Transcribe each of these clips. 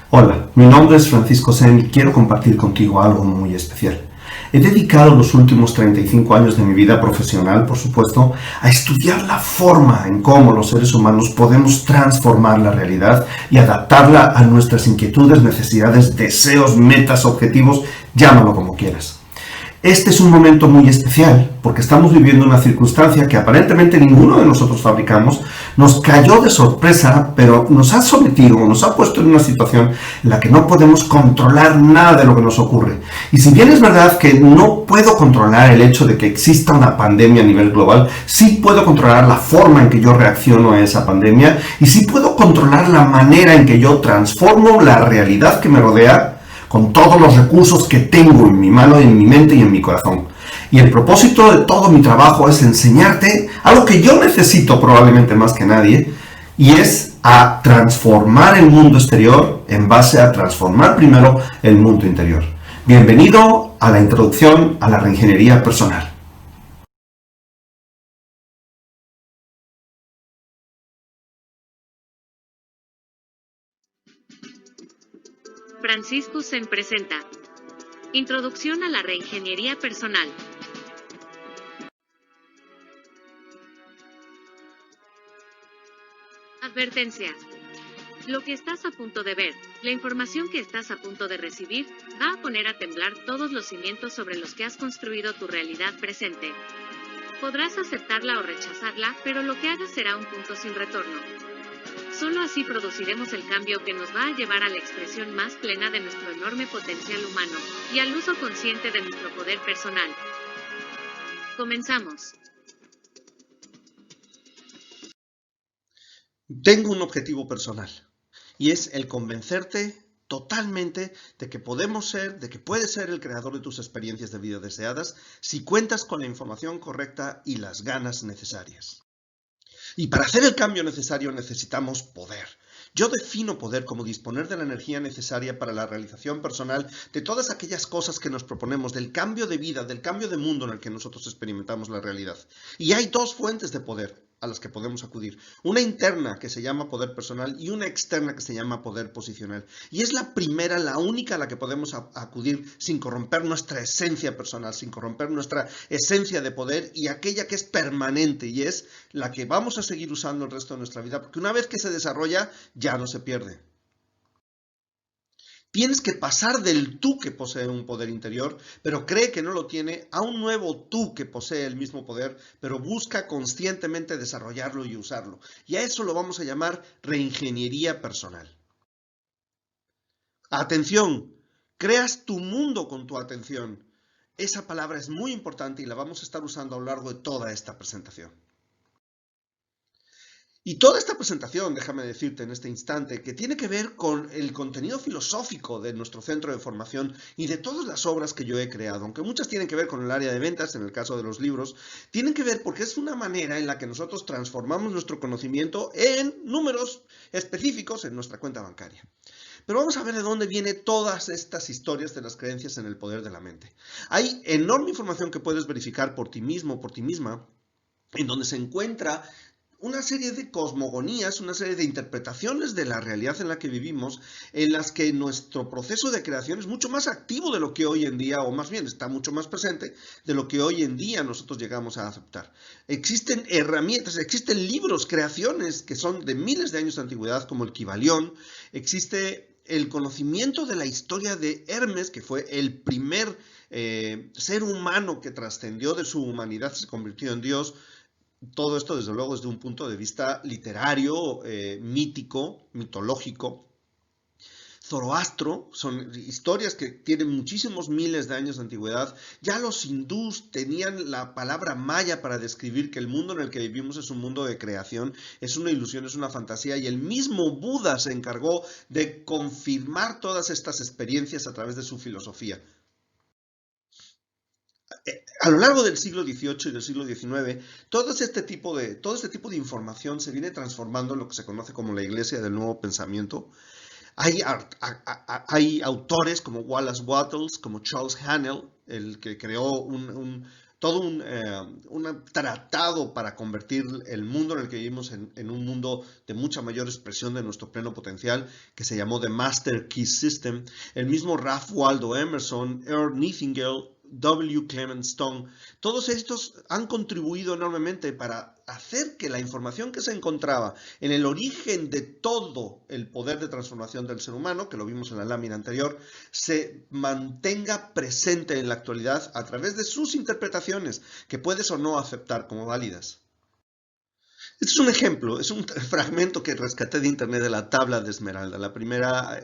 Hola, mi nombre es Francisco Sen y quiero compartir contigo algo muy especial. He dedicado los últimos 35 años de mi vida profesional, por supuesto, a estudiar la forma en cómo los seres humanos podemos transformar la realidad y adaptarla a nuestras inquietudes, necesidades, deseos, metas, objetivos, llámalo como quieras. Este es un momento muy especial porque estamos viviendo una circunstancia que aparentemente ninguno de nosotros fabricamos, nos cayó de sorpresa, pero nos ha sometido, nos ha puesto en una situación en la que no podemos controlar nada de lo que nos ocurre. Y si bien es verdad que no puedo controlar el hecho de que exista una pandemia a nivel global, sí puedo controlar la forma en que yo reacciono a esa pandemia y sí puedo controlar la manera en que yo transformo la realidad que me rodea con todos los recursos que tengo en mi mano, en mi mente y en mi corazón. Y el propósito de todo mi trabajo es enseñarte algo que yo necesito probablemente más que nadie, y es a transformar el mundo exterior en base a transformar primero el mundo interior. Bienvenido a la introducción a la reingeniería personal. Francisco Sen presenta Introducción a la reingeniería personal. Advertencia. Lo que estás a punto de ver, la información que estás a punto de recibir, va a poner a temblar todos los cimientos sobre los que has construido tu realidad presente. Podrás aceptarla o rechazarla, pero lo que hagas será un punto sin retorno. Solo así produciremos el cambio que nos va a llevar a la expresión más plena de nuestro enorme potencial humano, y al uso consciente de nuestro poder personal. Comenzamos. Tengo un objetivo personal y es el convencerte totalmente de que podemos ser, de que puedes ser el creador de tus experiencias de vida deseadas si cuentas con la información correcta y las ganas necesarias. Y para hacer el cambio necesario necesitamos poder. Yo defino poder como disponer de la energía necesaria para la realización personal de todas aquellas cosas que nos proponemos, del cambio de vida, del cambio de mundo en el que nosotros experimentamos la realidad. Y hay dos fuentes de poder a las que podemos acudir. Una interna que se llama poder personal y una externa que se llama poder posicional. Y es la primera, la única a la que podemos acudir sin corromper nuestra esencia personal, sin corromper nuestra esencia de poder, y aquella que es permanente y es la que vamos a seguir usando el resto de nuestra vida, porque una vez que se desarrolla ya no se pierde. Tienes que pasar del tú que posee un poder interior, pero cree que no lo tiene, a un nuevo tú que posee el mismo poder, pero busca conscientemente desarrollarlo y usarlo. Y a eso lo vamos a llamar reingeniería personal. Atención, creas tu mundo con tu atención. Esa palabra es muy importante y la vamos a estar usando a lo largo de toda esta presentación. Y toda esta presentación, déjame decirte en este instante, que tiene que ver con el contenido filosófico de nuestro centro de formación y de todas las obras que yo he creado, aunque muchas tienen que ver con el área de ventas, en el caso de los libros, tienen que ver porque es una manera en la que nosotros transformamos nuestro conocimiento en números específicos en nuestra cuenta bancaria. Pero vamos a ver de dónde vienen todas estas historias de las creencias en el poder de la mente. Hay enorme información que puedes verificar por ti mismo, por ti misma, en donde se encuentra una serie de cosmogonías, una serie de interpretaciones de la realidad en la que vivimos, en las que nuestro proceso de creación es mucho más activo de lo que hoy en día, o más bien está mucho más presente de lo que hoy en día nosotros llegamos a aceptar. Existen herramientas, existen libros, creaciones que son de miles de años de antigüedad, como el Kybalión. Existe el conocimiento de la historia de Hermes, que fue el primer ser humano que trascendió de su humanidad, se convirtió en Dios. Todo esto, desde luego, desde un punto de vista literario, mítico, mitológico. Zoroastro, son historias que tienen muchísimos miles de años de antigüedad. Ya los hindús tenían la palabra maya para describir que el mundo en el que vivimos es un mundo de creación, es una ilusión, es una fantasía, y el mismo Buda se encargó de confirmar todas estas experiencias a través de su filosofía. A lo largo del siglo XVIII y del siglo XIX, todo este tipo de información se viene transformando en lo que se conoce como la Iglesia del Nuevo Pensamiento. Hay autores como Wallace Wattles, como Charles Haanel, el que creó todo un tratado para convertir el mundo en el que vivimos en un mundo de mucha mayor expresión de nuestro pleno potencial, que se llamó The Master Key System. El mismo Ralph Waldo Emerson, Earl Nightingale, W. Clement Stone, todos estos han contribuido enormemente para hacer que la información que se encontraba en el origen de todo el poder de transformación del ser humano, que lo vimos en la lámina anterior, se mantenga presente en la actualidad a través de sus interpretaciones, que puedes o no aceptar como válidas. Este es un ejemplo, es un fragmento que rescaté de internet de la tabla de Esmeralda, la primera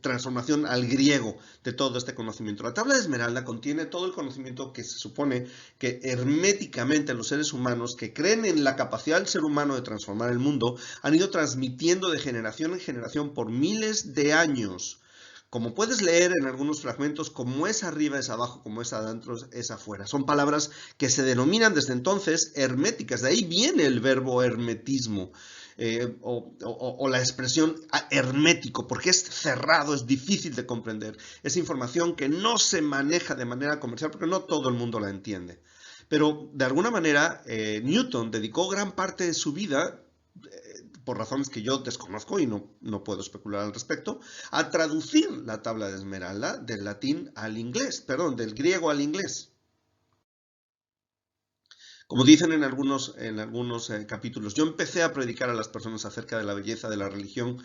transformación al griego de todo este conocimiento. La tabla de Esmeralda contiene todo el conocimiento que se supone que herméticamente los seres humanos que creen en la capacidad del ser humano de transformar el mundo han ido transmitiendo de generación en generación por miles de años. Como puedes leer en algunos fragmentos, como es arriba es abajo, como es adentro es afuera. Son palabras que se denominan desde entonces herméticas. De ahí viene el verbo hermetismo o la expresión hermético, porque es cerrado, es difícil de comprender. Es información que no se maneja de manera comercial porque no todo el mundo la entiende. Pero de alguna manera Newton dedicó gran parte de su vida, por razones que yo desconozco y no puedo especular al respecto, a traducir la tabla de Esmeralda del latín al inglés, perdón, del griego al inglés. Como dicen en algunos capítulos, yo empecé a predicar a las personas acerca de la belleza de la religión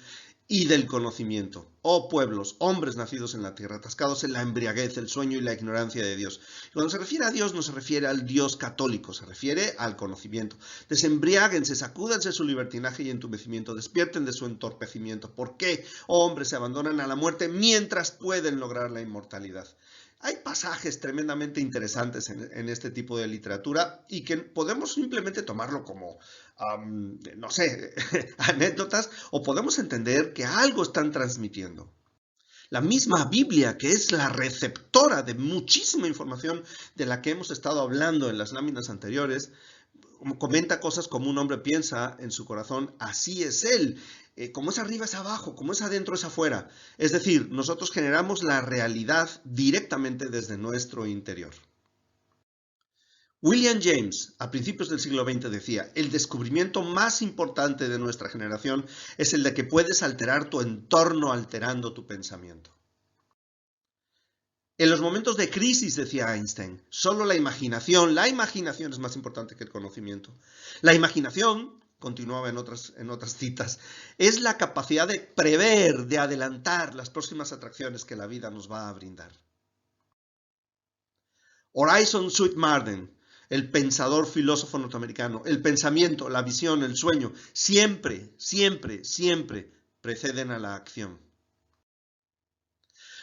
y del conocimiento. Oh pueblos, hombres nacidos en la tierra, atascados en la embriaguez, el sueño y la ignorancia de Dios. Y cuando se refiere a Dios no se refiere al Dios católico, se refiere al conocimiento. Desembriáguense, sacúdanse su libertinaje y entumecimiento, despierten de su entorpecimiento. ¿Por qué, oh hombres, se abandonan a la muerte mientras pueden lograr la inmortalidad? Hay pasajes tremendamente interesantes en este tipo de literatura y que podemos simplemente tomarlo como, no sé, anécdotas, o podemos entender que algo están transmitiendo. La misma Biblia, que es la receptora de muchísima información de la que hemos estado hablando en las láminas anteriores, comenta cosas como un hombre piensa en su corazón, así es él. Como es arriba es abajo, como es adentro es afuera. Es decir, nosotros generamos la realidad directamente desde nuestro interior. William James, a principios del siglo XX, decía, el descubrimiento más importante de nuestra generación es el de que puedes alterar tu entorno alterando tu pensamiento. En los momentos de crisis, decía Einstein, solo la imaginación es más importante que el conocimiento. La imaginación, continuaba en otras citas, es la capacidad de prever, de adelantar las próximas atracciones que la vida nos va a brindar. Horace Sweet-Marden, el pensador filósofo norteamericano, el pensamiento, la visión, el sueño, siempre, siempre, siempre preceden a la acción.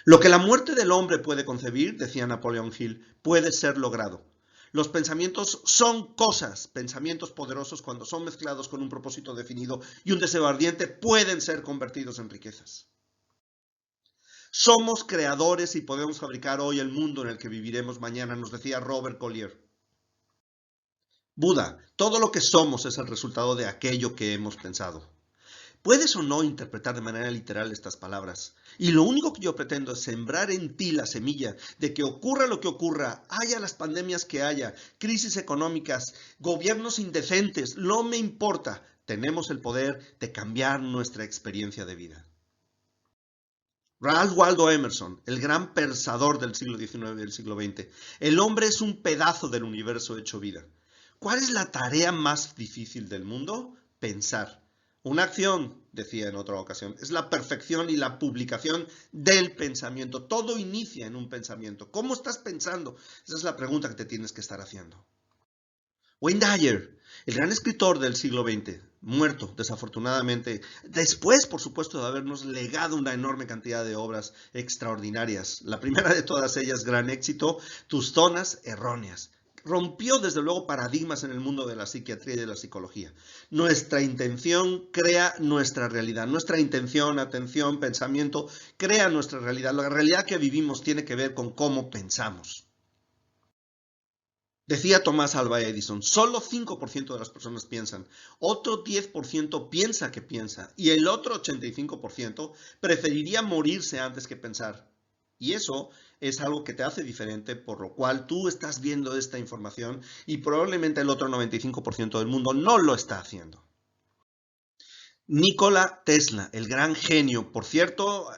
Lo que la muerte del hombre puede concebir, decía Napoleon Hill, puede ser logrado. Los pensamientos son cosas, pensamientos poderosos cuando son mezclados con un propósito definido y un deseo ardiente pueden ser convertidos en riquezas. Somos creadores y podemos fabricar hoy el mundo en el que viviremos mañana, nos decía Robert Collier. Buda, todo lo que somos es el resultado de aquello que hemos pensado. Puedes o no interpretar de manera literal estas palabras, y lo único que yo pretendo es sembrar en ti la semilla de que ocurra lo que ocurra, haya las pandemias que haya, crisis económicas, gobiernos indecentes, no me importa, tenemos el poder de cambiar nuestra experiencia de vida. Ralph Waldo Emerson, el gran pensador del siglo XIX y del siglo XX, el hombre es un pedazo del universo hecho vida. ¿Cuál es la tarea más difícil del mundo? Pensar. Una acción, decía en otra ocasión, es la perfección y la publicación del pensamiento. Todo inicia en un pensamiento. ¿Cómo estás pensando? Esa es la pregunta que te tienes que estar haciendo. Wayne Dyer, el gran escritor del siglo XX, muerto desafortunadamente, después, por supuesto, de habernos legado una enorme cantidad de obras extraordinarias. La primera de todas ellas, gran éxito, Tus zonas erróneas. Rompió desde luego paradigmas en el mundo de la psiquiatría y de la psicología. Nuestra intención crea nuestra realidad. Nuestra intención, atención, pensamiento, crea nuestra realidad. La realidad que vivimos tiene que ver con cómo pensamos. Decía Tomás Alva Edison, solo 5% de las personas piensan, otro 10% piensa que piensa y el otro 85% preferiría morirse antes que pensar. Y eso es algo que te hace diferente, por lo cual tú estás viendo esta información y probablemente el otro 95% del mundo no lo está haciendo. Nikola Tesla, el gran genio, por cierto,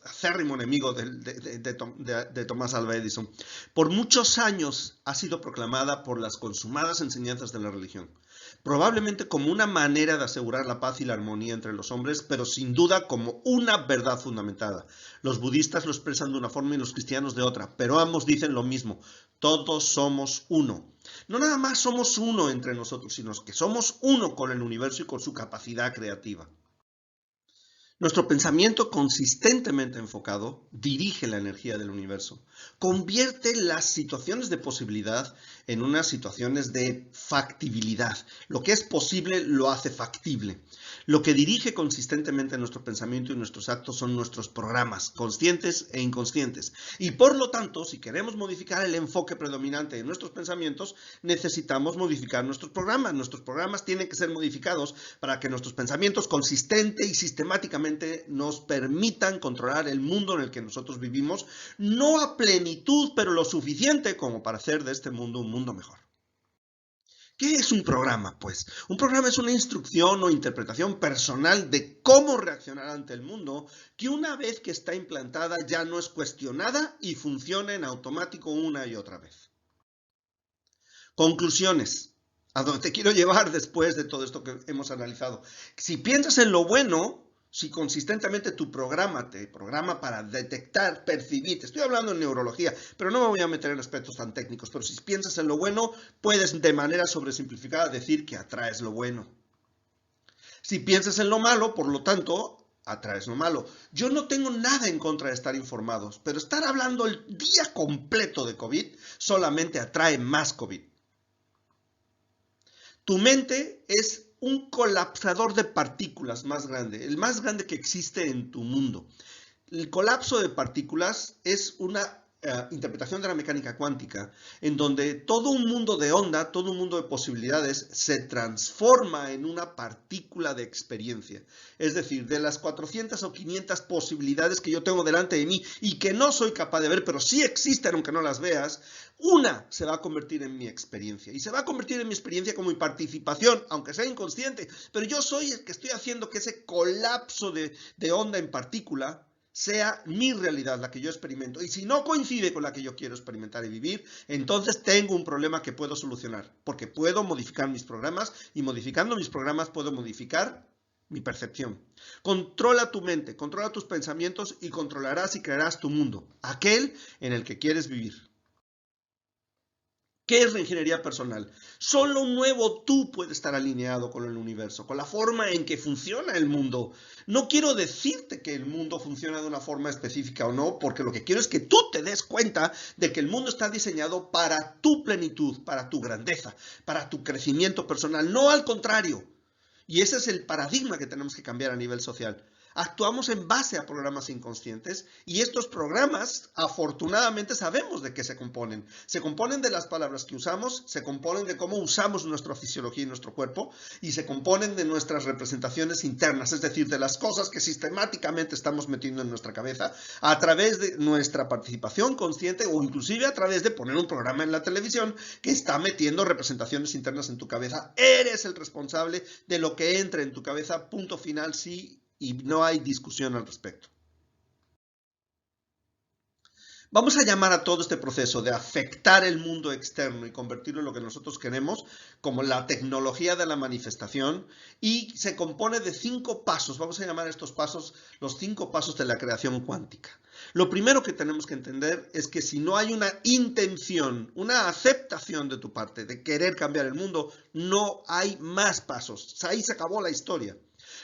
acérrimo enemigo de Tomás Alva Edison, por muchos años ha sido proclamada por las consumadas enseñanzas de la religión, probablemente como una manera de asegurar la paz y la armonía entre los hombres, pero sin duda como una verdad fundamentada. Los budistas lo expresan de una forma y los cristianos de otra, pero ambos dicen lo mismo: todos somos uno. No nada más somos uno entre nosotros, sino que somos uno con el universo y con su capacidad creativa. Nuestro pensamiento consistentemente enfocado dirige la energía del universo, convierte las situaciones de posibilidad en unas situaciones de factibilidad. Lo que es posible lo hace factible. Lo que dirige consistentemente nuestro pensamiento y nuestros actos son nuestros programas, conscientes e inconscientes. Y por lo tanto, si queremos modificar el enfoque predominante de nuestros pensamientos, necesitamos modificar nuestros programas. Nuestros programas tienen que ser modificados para que nuestros pensamientos consistente y sistemáticamente nos permitan controlar el mundo en el que nosotros vivimos, no a plenitud, pero lo suficiente como para hacer de este mundo un mundo mejor. ¿Qué es un programa? Pues un programa es una instrucción o interpretación personal de cómo reaccionar ante el mundo, que una vez que está implantada ya no es cuestionada y funciona en automático una y otra vez. Conclusiones. A donde te quiero llevar después de todo esto que hemos analizado. Si piensas en lo bueno, si consistentemente tu programa te programa para detectar, percibir, te estoy hablando en neurología, pero no me voy a meter en aspectos tan técnicos, pero si piensas en lo bueno, puedes de manera sobresimplificada decir que atraes lo bueno. Si piensas en lo malo, por lo tanto, atraes lo malo. Yo no tengo nada en contra de estar informados, pero estar hablando el día completo de COVID solamente atrae más COVID. Tu mente es un colapsador de partículas más grande, el más grande que existe en tu mundo. El colapso de partículas es una interpretación de la mecánica cuántica, en donde todo un mundo de onda, todo un mundo de posibilidades se transforma en una partícula de experiencia. Es decir, de las 400 o 500 posibilidades que yo tengo delante de mí y que no soy capaz de ver, pero sí existen aunque no las veas, una se va a convertir en mi experiencia. Y se va a convertir en mi experiencia como mi participación, aunque sea inconsciente, pero yo soy el que estoy haciendo que ese colapso de onda en partícula sea mi realidad, la que yo experimento. Y si no coincide con la que yo quiero experimentar y vivir, entonces tengo un problema que puedo solucionar, porque puedo modificar mis programas y modificando mis programas puedo modificar mi percepción. Controla tu mente, controla tus pensamientos y controlarás y crearás tu mundo, aquel en el que quieres vivir. ¿Qué es la ingeniería personal? Solo un nuevo tú puede estar alineado con el universo, con la forma en que funciona el mundo. No quiero decirte que el mundo funciona de una forma específica o no, porque lo que quiero es que tú te des cuenta de que el mundo está diseñado para tu plenitud, para tu grandeza, para tu crecimiento personal, no al contrario. Y ese es el paradigma que tenemos que cambiar a nivel social. Actuamos en base a programas inconscientes y estos programas, afortunadamente, sabemos de qué se componen. Se componen de las palabras que usamos, se componen de cómo usamos nuestra fisiología y nuestro cuerpo y se componen de nuestras representaciones internas, es decir, de las cosas que sistemáticamente estamos metiendo en nuestra cabeza a través de nuestra participación consciente o inclusive a través de poner un programa en la televisión que está metiendo representaciones internas en tu cabeza. Eres el responsable de lo que entre en tu cabeza, punto final, sí. Y no hay discusión al respecto. Vamos a llamar a todo este proceso de afectar el mundo externo y convertirlo en lo que nosotros queremos como la tecnología de la manifestación y se compone de 5 pasos. Vamos a llamar a estos pasos los 5 pasos de la creación cuántica. Lo primero que tenemos que entender es que si no hay una intención, una aceptación de tu parte de querer cambiar el mundo, no hay más pasos. Ahí se acabó la historia.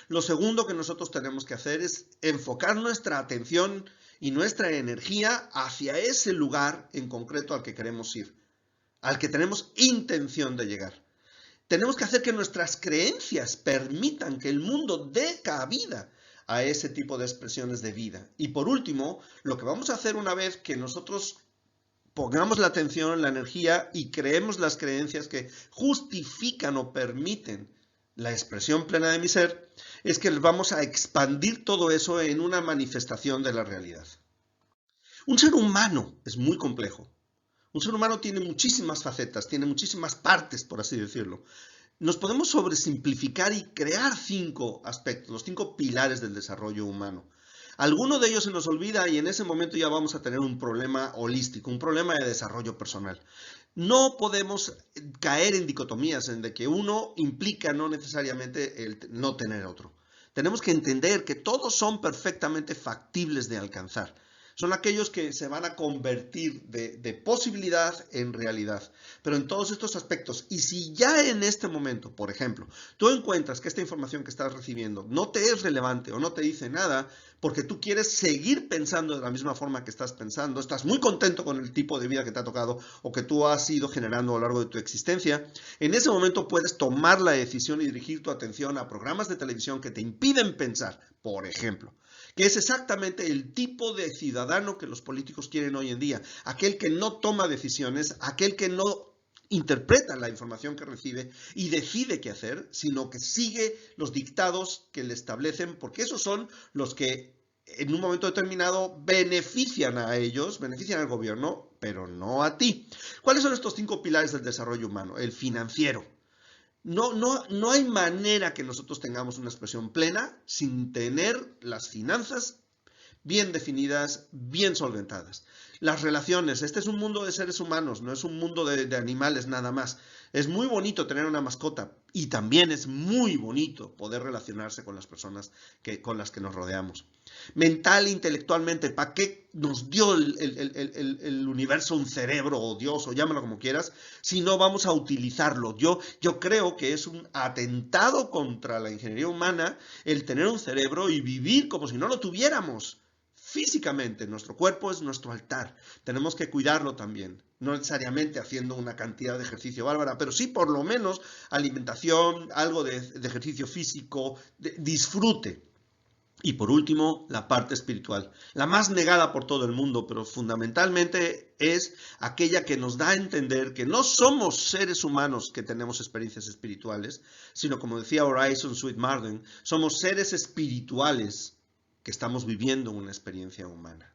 Lo segundo que nosotros tenemos que hacer es enfocar nuestra atención y nuestra energía hacia ese lugar en concreto al que queremos ir, al que tenemos intención de llegar. Tenemos que hacer que nuestras creencias permitan que el mundo dé cabida a ese tipo de expresiones de vida. Y por último, lo que vamos a hacer una vez que nosotros pongamos la atención, la energía y creemos las creencias que justifican o permiten la expresión plena de mi ser, es que vamos a expandir todo eso en una manifestación de la realidad. Un ser humano es muy complejo. Un ser humano tiene muchísimas facetas, tiene muchísimas partes, por así decirlo. Nos podemos sobresimplificar y crear 5 aspectos, los 5 pilares del desarrollo humano. Alguno de ellos se nos olvida y en ese momento ya vamos a tener un problema holístico, un problema de desarrollo personal. No podemos caer en dicotomías en de que uno implica no necesariamente el no tener otro. Tenemos que entender que todos son perfectamente factibles de alcanzar. Son aquellos que se van a convertir de posibilidad en realidad. Pero en todos estos aspectos, y si ya en este momento, por ejemplo, tú encuentras que esta información que estás recibiendo no te es relevante o no te dice nada, porque tú quieres seguir pensando de la misma forma que estás pensando, estás muy contento con el tipo de vida que te ha tocado o que tú has ido generando a lo largo de tu existencia, en ese momento puedes tomar la decisión y dirigir tu atención a programas de televisión que te impiden pensar, por ejemplo, que es exactamente el tipo de ciudadano que los políticos quieren hoy en día, aquel que no toma decisiones, aquel que no interpreta la información que recibe y decide qué hacer, sino que sigue los dictados que le establecen, porque esos son los que en un momento determinado benefician a ellos, benefician al gobierno, pero no a ti. ¿Cuáles son estos 5 pilares del desarrollo humano? El financiero. No hay manera que nosotros tengamos una expresión plena sin tener las finanzas bien definidas, bien solventadas. Las relaciones, este es un mundo de seres humanos, no es un mundo de animales nada más. Es muy bonito tener una mascota y también es muy bonito poder relacionarse con las personas con las que nos rodeamos. Mental, intelectualmente, ¿para qué nos dio el universo un cerebro o Dios o llámalo como quieras si no vamos a utilizarlo? Yo creo que es un atentado contra la ingeniería humana el tener un cerebro y vivir como si no lo tuviéramos. Físicamente, nuestro cuerpo es nuestro altar. Tenemos que cuidarlo también. No necesariamente haciendo una cantidad de ejercicio bárbara, pero sí por lo menos alimentación, algo de ejercicio físico, disfrute. Y por último, la parte espiritual. La más negada por todo el mundo, pero fundamentalmente es aquella que nos da a entender que no somos seres humanos que tenemos experiencias espirituales, sino como decía Horizon Sweetmarden, somos seres espirituales que estamos viviendo una experiencia humana.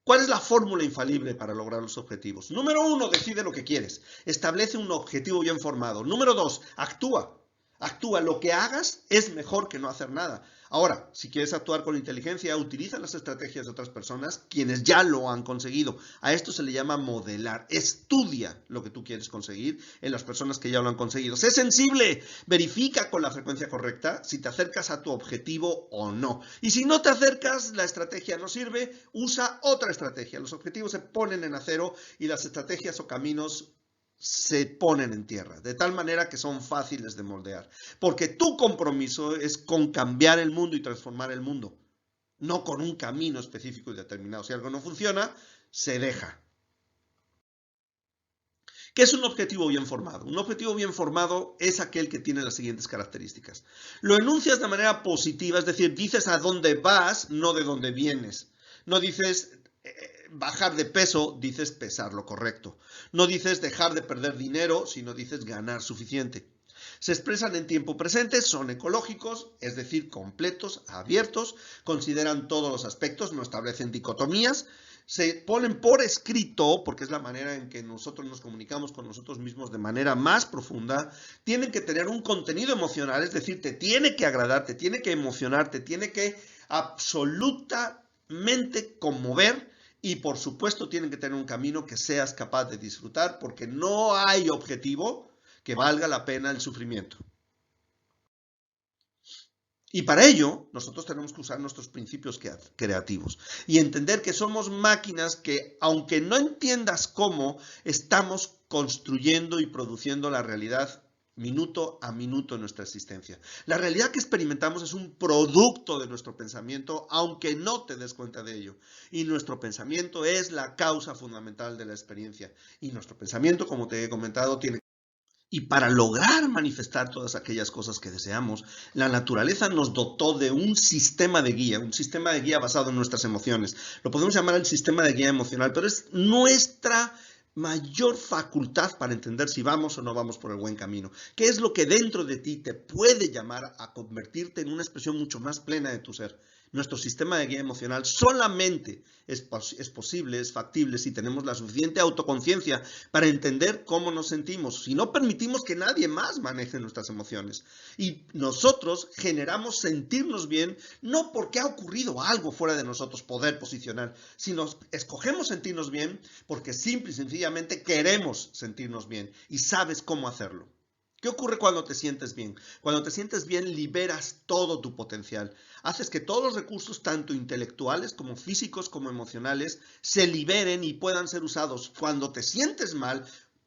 ¿Cuál es la fórmula infalible para lograr los objetivos? Número 1, decide lo que quieres. Establece un objetivo bien formado. Número 2, actúa. Actúa, lo que hagas es mejor que no hacer nada. Ahora, si quieres actuar con inteligencia, utiliza las estrategias de otras personas, quienes ya lo han conseguido. A esto se le llama modelar. Estudia lo que tú quieres conseguir en las personas que ya lo han conseguido. Sé sensible, verifica con la frecuencia correcta si te acercas a tu objetivo o no. Y si no te acercas, la estrategia no sirve, usa otra estrategia. Los objetivos se ponen en acero y las estrategias o caminos se ponen en tierra, de tal manera que son fáciles de moldear. Porque tu compromiso es con cambiar el mundo y transformar el mundo, no con un camino específico y determinado. Si algo no funciona, se deja. ¿Qué es un objetivo bien formado? Un objetivo bien formado es aquel que tiene las siguientes características. Lo enuncias de manera positiva, es decir, dices a dónde vas, no de dónde vienes. No dices bajar de peso, dices pesar lo correcto. No dices dejar de perder dinero, sino dices ganar suficiente. Se expresan en tiempo presente, son ecológicos, es decir, completos, abiertos, consideran todos los aspectos, no establecen dicotomías, se ponen por escrito, porque es la manera en que nosotros nos comunicamos con nosotros mismos de manera más profunda, tienen que tener un contenido emocional, es decir, te tiene que agradar, te tiene que emocionar, te tiene que absolutamente conmover. Y por supuesto tienen que tener un camino que seas capaz de disfrutar, porque no hay objetivo que valga la pena el sufrimiento. Y para ello, nosotros tenemos que usar nuestros principios creativos y entender que somos máquinas que, aunque no entiendas cómo, estamos construyendo y produciendo la realidad minuto a minuto en nuestra existencia. La realidad que experimentamos es un producto de nuestro pensamiento, aunque no te des cuenta de ello. Y nuestro pensamiento es la causa fundamental de la experiencia. Y nuestro pensamiento, como te he comentado, tiene... Y para lograr manifestar todas aquellas cosas que deseamos, la naturaleza nos dotó de un sistema de guía basado en nuestras emociones. Lo podemos llamar el sistema de guía emocional, pero es nuestra mayor facultad para entender si vamos o no vamos por el buen camino. ¿Qué es lo que dentro de ti te puede llamar a convertirte en una expresión mucho más plena de tu ser? Nuestro sistema de guía emocional solamente es posible, es factible si tenemos la suficiente autoconciencia para entender cómo nos sentimos, si no permitimos que nadie más maneje nuestras emociones. Y nosotros generamos sentirnos bien, no porque ha ocurrido algo fuera de nosotros poder posicionar, sino escogemos sentirnos bien porque simple y sencillamente queremos sentirnos bien y sabes cómo hacerlo. ¿Qué ocurre cuando te sientes bien? Cuando te sientes bien, liberas todo tu potencial. Haces que todos los recursos, tanto intelectuales como físicos como emocionales, se liberen y puedan ser usados. Cuando te sientes mal,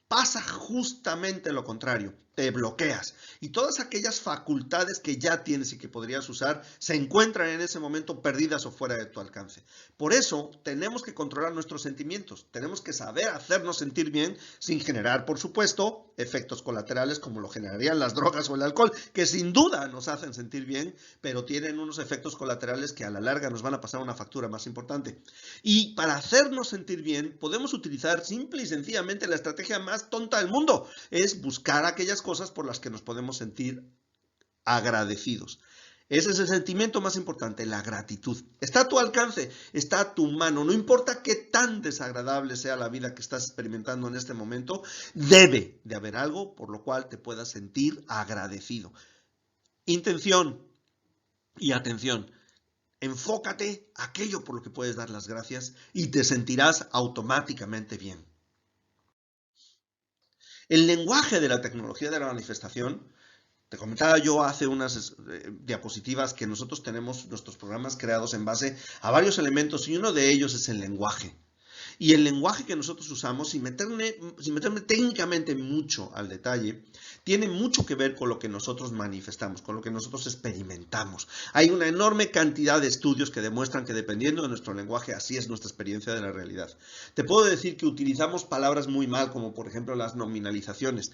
pasa justamente lo contrario. Te bloqueas. Y todas aquellas facultades que ya tienes y que podrías usar se encuentran en ese momento perdidas o fuera de tu alcance. Por eso tenemos que controlar nuestros sentimientos. Tenemos que saber hacernos sentir bien sin generar, por supuesto, efectos colaterales como lo generarían las drogas o el alcohol, que sin duda nos hacen sentir bien, pero tienen unos efectos colaterales que a la larga nos van a pasar una factura más importante. Y para hacernos sentir bien, podemos utilizar simple y sencillamente la estrategia más tonta del mundo. Es buscar aquellas cosas por las que nos podemos sentir agradecidos. Ese es el sentimiento más importante, la gratitud. Está a tu alcance, está a tu mano. No importa qué tan desagradable sea la vida que estás experimentando en este momento, debe de haber algo por lo cual te puedas sentir agradecido. Intención y atención. Enfócate a aquello por lo que puedes dar las gracias y te sentirás automáticamente bien. El lenguaje de la tecnología de la manifestación, te comentaba yo hace unas diapositivas que nosotros tenemos nuestros programas creados en base a varios elementos y uno de ellos es el lenguaje. Y el lenguaje que nosotros usamos, sin meterme técnicamente mucho al detalle, tiene mucho que ver con lo que nosotros manifestamos, con lo que nosotros experimentamos. Hay una enorme cantidad de estudios que demuestran que dependiendo de nuestro lenguaje, así es nuestra experiencia de la realidad. Te puedo decir que utilizamos palabras muy mal, como por ejemplo las nominalizaciones.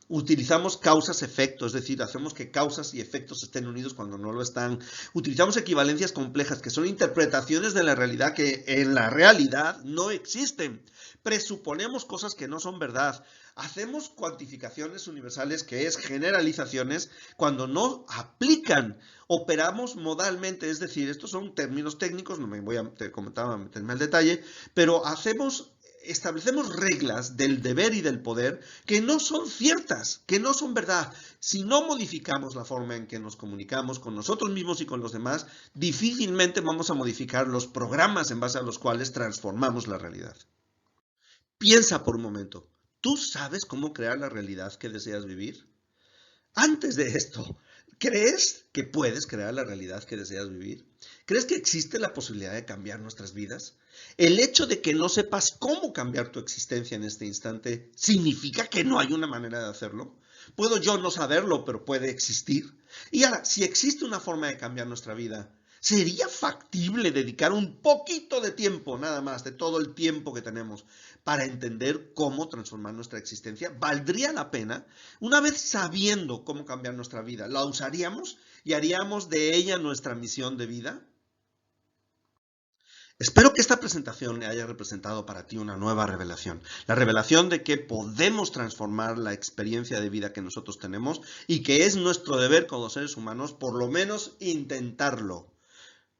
Utilizamos causas-efectos, es decir, hacemos que causas y efectos estén unidos cuando no lo están. Utilizamos equivalencias complejas, que son interpretaciones de la realidad que en la realidad no existen. Presuponemos cosas que no son verdad. Hacemos cuantificaciones universales, que es generalizaciones, cuando no aplican. Operamos modalmente, es decir, estos son términos técnicos, no me voy a meterme al detalle, pero establecemos reglas del deber y del poder que no son ciertas, que no son verdad. Si no modificamos la forma en que nos comunicamos con nosotros mismos y con los demás, difícilmente vamos a modificar los programas en base a los cuales transformamos la realidad. Piensa por un momento, ¿tú sabes cómo crear la realidad que deseas vivir? Antes de esto, ¿crees que puedes crear la realidad que deseas vivir? ¿Crees que existe la posibilidad de cambiar nuestras vidas? El hecho de que no sepas cómo cambiar tu existencia en este instante, ¿significa que no hay una manera de hacerlo? Puedo yo no saberlo, pero puede existir. Y ahora, si existe una forma de cambiar nuestra vida, ¿sería factible dedicar un poquito de tiempo, nada más, de todo el tiempo que tenemos, para entender cómo transformar nuestra existencia? ¿Valdría la pena? Una vez sabiendo cómo cambiar nuestra vida, ¿la usaríamos y haríamos de ella nuestra misión de vida? Espero que esta presentación haya representado para ti una nueva revelación. La revelación de que podemos transformar la experiencia de vida que nosotros tenemos y que es nuestro deber como seres humanos, por lo menos intentarlo.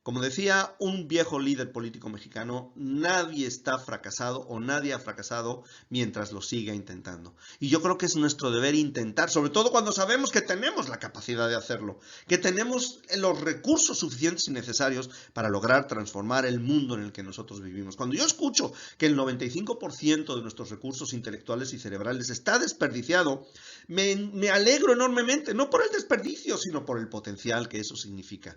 Como decía un viejo líder político mexicano, nadie está fracasado o nadie ha fracasado mientras lo siga intentando. Y yo creo que es nuestro deber intentar, sobre todo cuando sabemos que tenemos la capacidad de hacerlo, que tenemos los recursos suficientes y necesarios para lograr transformar el mundo en el que nosotros vivimos. Cuando yo escucho que el 95% de nuestros recursos intelectuales y cerebrales está desperdiciado, me alegro enormemente, no por el desperdicio, sino por el potencial que eso significa.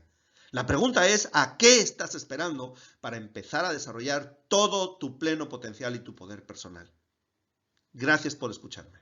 La pregunta es, ¿a qué estás esperando para empezar a desarrollar todo tu pleno potencial y tu poder personal? Gracias por escucharme.